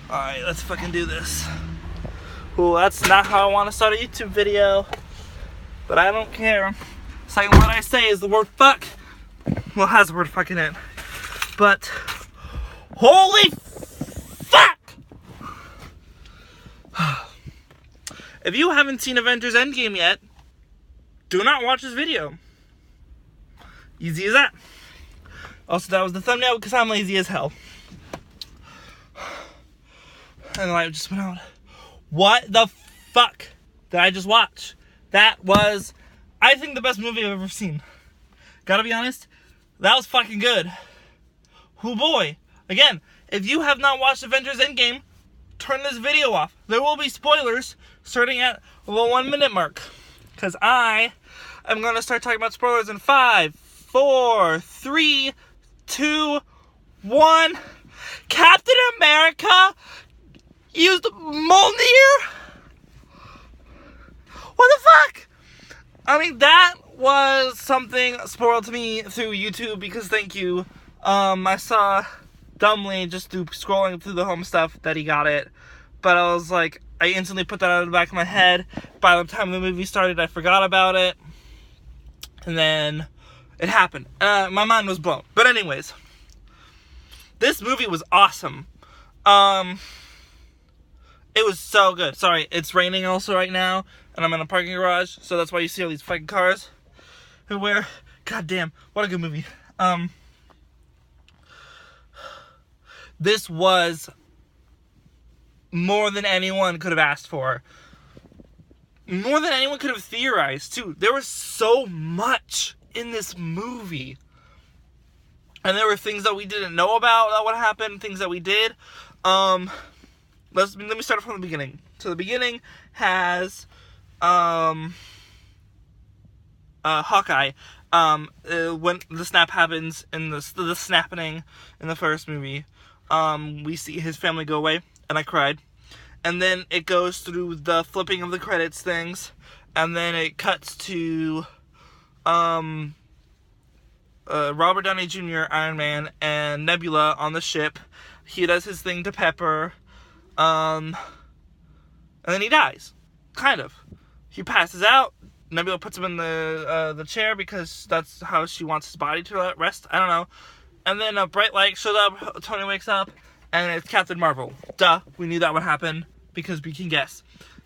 Alright, let's fucking do this. Well, that's not how I want to start a YouTube video. But I don't care. Second word I say is the word fuck. Well, it has the word fuck in it. But, holy fuck! If you haven't seen Avengers Endgame yet, do not watch this video. Easy as that. Also, that was the thumbnail because I'm lazy as hell. And the light just went out. What the fuck did I just watch? That was, I think, the best movie I've ever seen. Gotta be honest, that was fucking good. Oh boy. Again, if you have not watched Avengers Endgame, turn this video off. There will be spoilers starting at the 1 minute mark. Because I am going to start talking about spoilers in 5, 4, 3, 2, 1. Captain America used Mjolnir? What the fuck? I mean, that was something spoiled to me through YouTube because thank you. I saw dumbly just through scrolling through the home stuff that he got it. But I was like, I instantly put that out of the back of my head. By the time the movie started, I forgot about it. And then it happened. My mind was blown. But anyways, this movie was awesome. It was so good. Sorry, it's raining also right now. And I'm in a parking garage. So that's why you see all these fucking cars everywhere. God damn, what a good movie. This was more than anyone could have asked for. More than anyone could have theorized, too. There was so much in this movie. And there were things that we didn't know about that would happen, things that we did. Let me start from the beginning. So the beginning has Hawkeye. When the snap happens in the snapping in the first movie, we see his family go away, and I cried. And then it goes through the flipping of the credits things, and then it cuts to Robert Downey Jr., Iron Man, and Nebula on the ship. He does his thing to Pepper, and then he dies. Kind of. He passes out. Nebula puts him in the chair because that's how she wants his body to rest. I don't know. And then a bright light shows up. Tony wakes up, and it's Captain Marvel. Duh. We knew that would happen because we can guess.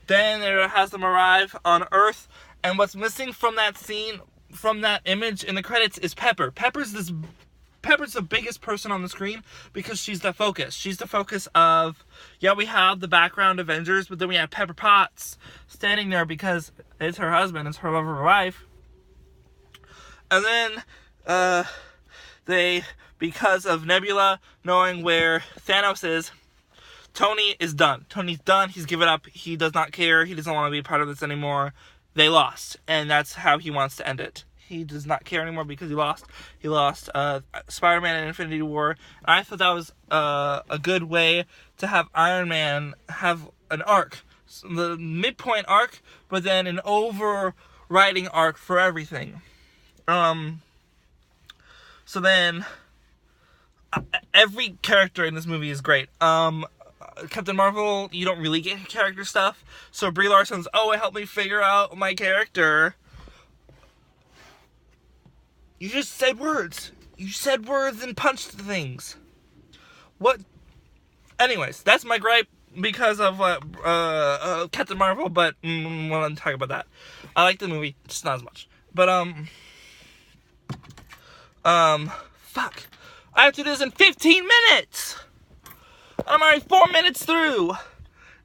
Then it has them arrive on Earth, and what's missing from that scene, from that image in the credits, is Pepper. Pepper's the biggest person on the screen because she's the focus. She's the focus of, yeah, we have the background Avengers, but then we have Pepper Potts standing there because it's her husband, it's her love of her life. And then, because of Nebula knowing where Thanos is, Tony is done. Tony's done. He's given up. He does not care. He doesn't want to be a part of this anymore. They lost. And that's how he wants to end it. He does not care anymore because he lost. He lost Spider-Man and Infinity War. And I thought that was a good way to have Iron Man have an arc. So the midpoint arc, but then an overriding arc for everything. So then, every character in this movie is great. Captain Marvel, you don't really get character stuff. So Brie Larson's, it helped me figure out my character. You just said words. You said words and punched things. What? Anyways, that's my gripe because of Captain Marvel, but we'll not talk about that. I like the movie, just not as much. But, fuck. I have to do this in 15 minutes! I'm already 4 minutes through!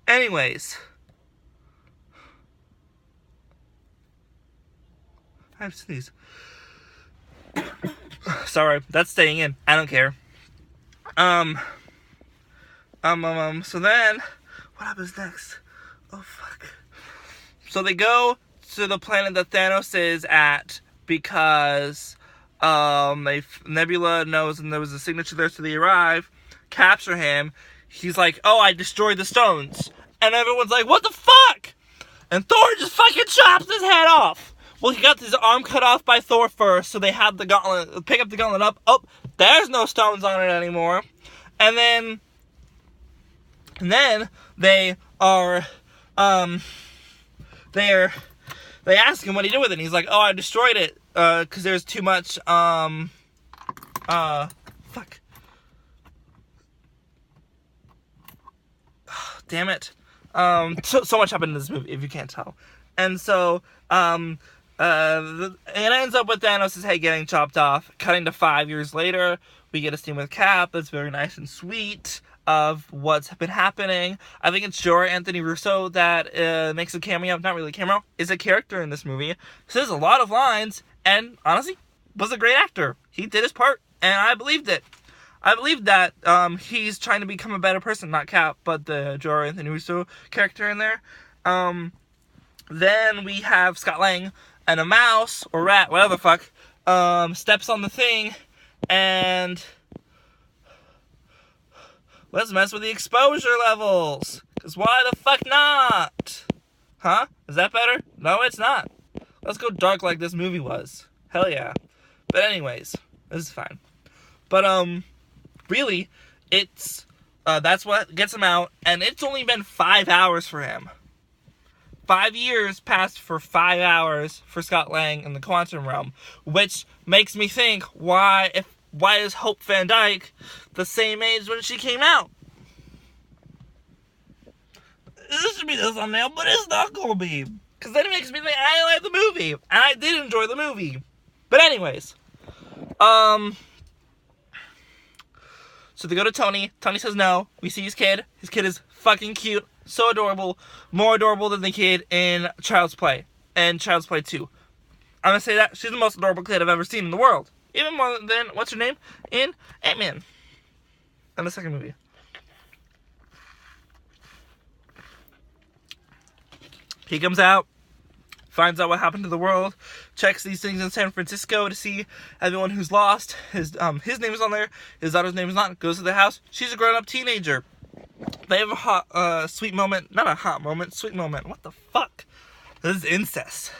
Anyways. I have to sneeze. Sorry, that's staying in. I don't care. So then, what happens next? Oh, fuck. So they go to the planet that Thanos is at because Nebula knows and there was a signature there, so they arrive, capture him. He's like, I destroyed the stones. And everyone's like, what the fuck? And Thor just fucking chops his head off. Well, he got his arm cut off by Thor first, so they had the gauntlet, pick up the gauntlet up. Oh, there's no stones on it anymore. And then And then they ask him what he did with it, and he's like, oh, I destroyed it, because there's too much, fuck. Damn it. So much happened in this movie, if you can't tell. And so, it ends up with Thanos' head getting chopped off. Cutting to 5 years later, we get a scene with Cap that's very nice and sweet of what's been happening. I think it's Anthony Russo that makes a cameo, not really a cameo, is a character in this movie. Says a lot of lines, and honestly, was a great actor. He did his part, and I believed it. I believe that he's trying to become a better person, not Cap, but the Anthony Russo character in there. Then we have Scott Lang, and a mouse, or rat, whatever the fuck, steps on the thing, and let's mess with the exposure levels, because why the fuck not? Huh? Is that better? No, it's not. Let's go dark like this movie was. Hell yeah. But anyways, this is fine. But, really, it's, that's what gets him out, and it's only been 5 hours for him. 5 years passed for 5 hours for Scott Lang in the quantum realm, which makes me think, why is Hope Van Dyke the same age when she came out? This should be the thumbnail, but it's not gonna be, because then it makes me think I like the movie, and I did enjoy the movie. But anyways, so they go to Tony. Tony says no. We see his kid. His kid is fucking cute. So adorable. More adorable than the kid in Child's Play. And Child's Play 2. I'm gonna say that. She's the most adorable kid I've ever seen in the world. Even more than, what's her name? In Ant-Man. In the second movie. He comes out. Finds out what happened to the world. Checks these things in San Francisco to see everyone who's lost. His name is on there. His daughter's name is not. Goes to the house. She's a grown-up teenager. They have a hot, sweet moment. Not a hot moment. Sweet moment. What the fuck? This is incest.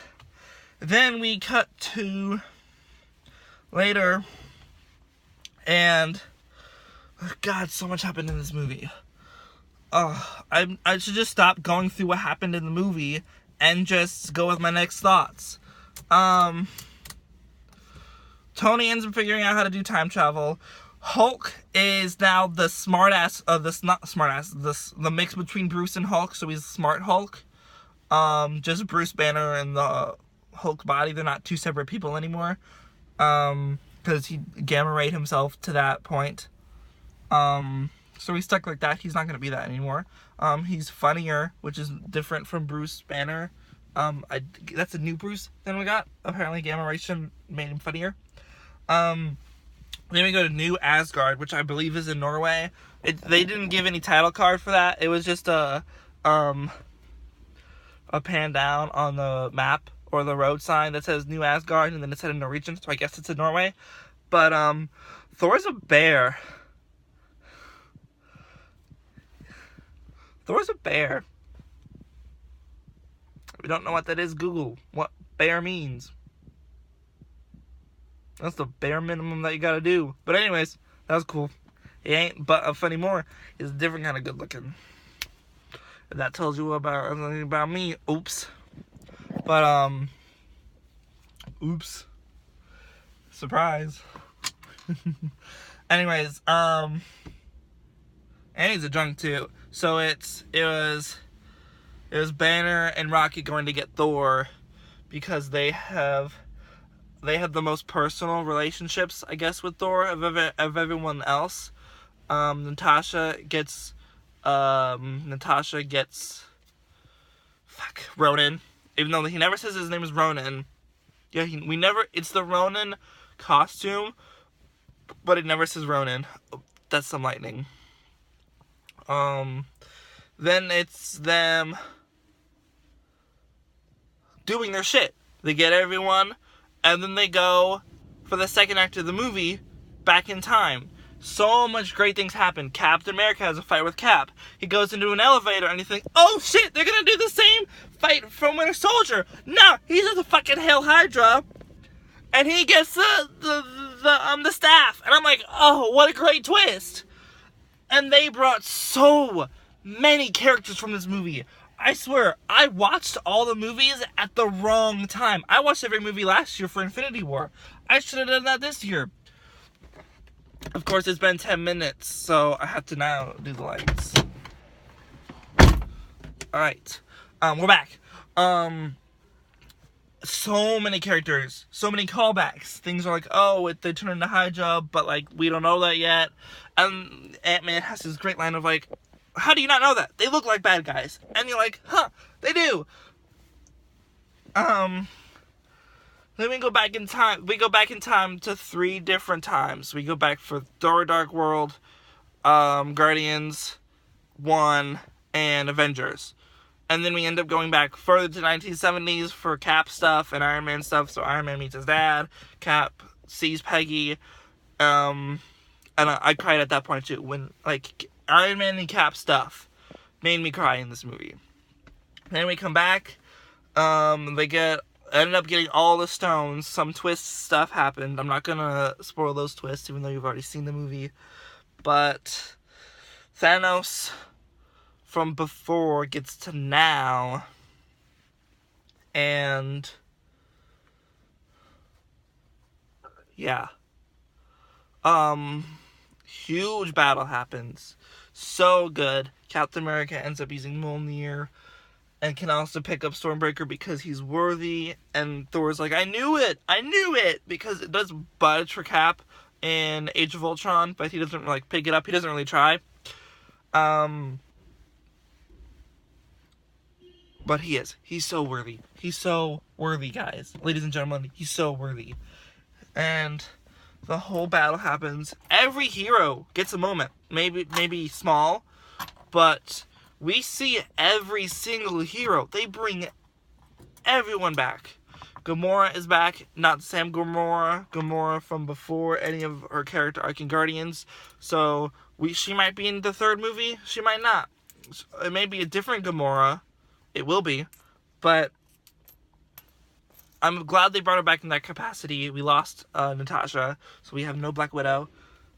Then we cut to later. And, oh God, so much happened in this movie. I should just stop going through what happened in the movie and just go with my next thoughts. Tony ends up figuring out how to do time travel. Hulk is now the smartass of this, not smartass, the mix between Bruce and Hulk, so he's Smart Hulk. Just Bruce Banner and the Hulk body, they're not two separate people anymore. Because he gamma rayed himself to that point. So he's stuck like that. He's not going to be that anymore. He's funnier, which is different from Bruce Banner. That's a new Bruce than we got. Apparently gamma ration made him funnier. Then we go to New Asgard, which I believe is in Norway. They didn't give any title card for that. It was just a pan down on the map or the road sign that says New Asgard, and then it said in Norwegian, so I guess it's in Norway. But Thor's a bear. Thor's a bear. If you don't know what that is, Google what bear means. That's the bare minimum that you gotta do. But anyways, that was cool. He ain't butt anymore. He's a different kind of good looking. If that tells you about me, oops. But oops. Surprise. Anyways, and he's a drunk too. So it was Banner and Rocket going to get Thor because they have the most personal relationships, I guess, with Thor of everyone else. Natasha gets Ronan, even though he never says his name is Ronan. Yeah, it's the Ronan costume, but it never says Ronan. Oh, that's some lightning. Then it's them doing their shit. They get everyone, and then they go for the second act of the movie back in time. So much great things happen. Captain America has a fight with Cap. He goes into an elevator and you think, oh shit, they're gonna do the same fight from Winter Soldier. No, he's at the fucking Hail Hydra, and he gets the staff. And I'm like, oh, what a great twist. And they brought so many characters from this movie. I swear, I watched all the movies at the wrong time. I watched every movie last year for Infinity War. I should have done that this year. Of course, it's been 10 minutes, so I have to now do the lights. Alright. We're back. So many characters. So many callbacks. Things are like, oh, they turn into Hydra, but, like, we don't know that yet. And Ant-Man has this great line of, like, how do you not know that? They look like bad guys. And you're like, huh, they do. Then we go back in time. We go back in time to 3 different times. We go back for Thor: Dark World, Guardians 1, and Avengers. And then we end up going back further to 1970s for Cap stuff and Iron Man stuff. So Iron Man meets his dad. Cap sees Peggy. And I cried at that point too. When, like, Iron Man and Cap stuff made me cry in this movie. Then we come back. They ended up getting all the stones. Some twist stuff happened. I'm not gonna spoil those twists, even though you've already seen the movie. But Thanos from before gets to now, and yeah, huge battle happens. So good. Captain America ends up using Mjolnir and can also pick up Stormbreaker because he's worthy. And Thor's like, I knew it, because it does budge for Cap in Age of Ultron, but he doesn't like pick it up. He doesn't really try. But he's so worthy. He's so worthy, guys. Ladies and gentlemen, he's so worthy. And the whole battle happens. Every hero gets a moment. Maybe small, but we see every single hero. They bring everyone back. Gamora is back. Not the same Gamora. Gamora from before any of her character arc in Guardians. So she might be in the 3rd movie. She might not. It may be a different Gamora. It will be. But I'm glad they brought her back in that capacity. We lost Natasha, so we have no Black Widow.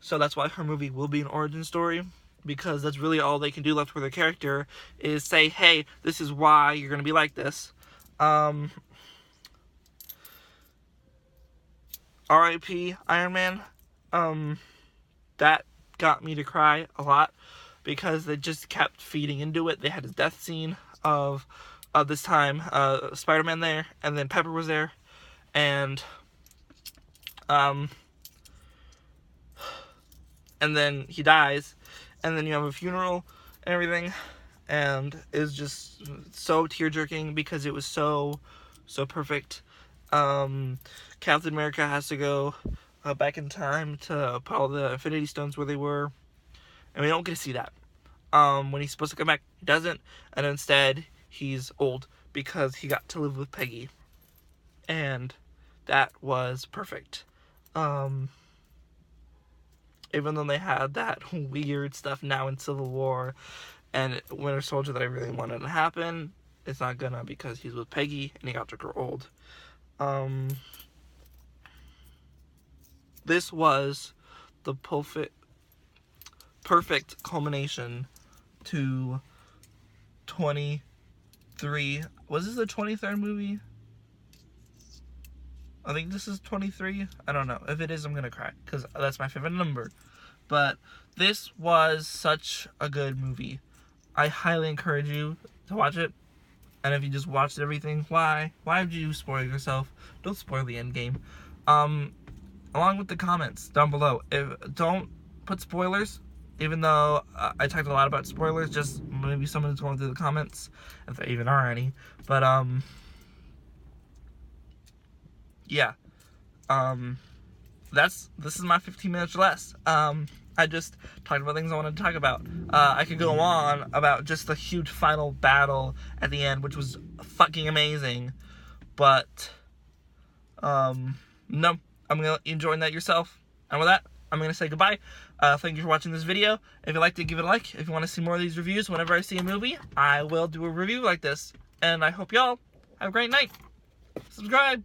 So that's why her movie will be an origin story, because that's really all they can do left with her character is say, hey, this is why you're going to be like this. R.I.P. Iron Man. That got me to cry a lot because they just kept feeding into it. They had his death scene of this time, Spider-Man there, and then Pepper was there, and then he dies, and then you have a funeral and everything, and it's just so tear-jerking because it was so perfect. Captain America has to go back in time to put all the Infinity Stones where they were, and we don't get to see that. When he's supposed to come back, he doesn't, and instead he's old because he got to live with Peggy, and that was perfect. Even though they had that weird stuff now in Civil War and Winter Soldier that I really wanted to happen, it's not gonna, because he's with Peggy and he got to grow old. This was the perfect culmination to 23. Was this the 23rd movie? I think this is 23. I don't know. If it is, I'm gonna cry because that's my favorite number. But this was such a good movie. I highly encourage you to watch it. And if you just watched everything, why would you spoil yourself? Don't spoil the Endgame. Along with the comments down below. Don't put spoilers. Even though I talked a lot about spoilers, just maybe someone's going through the comments, if there even are any. But, yeah. This is my 15 minutes or less. I just talked about things I wanted to talk about. I could go on about just the huge final battle at the end, which was fucking amazing. But, no, I'm gonna let you enjoy that yourself. And with that, I'm going to say goodbye. Thank you for watching this video. If you liked it, give it a like. If you want to see more of these reviews, whenever I see a movie, I will do a review like this. And I hope y'all have a great night. Subscribe.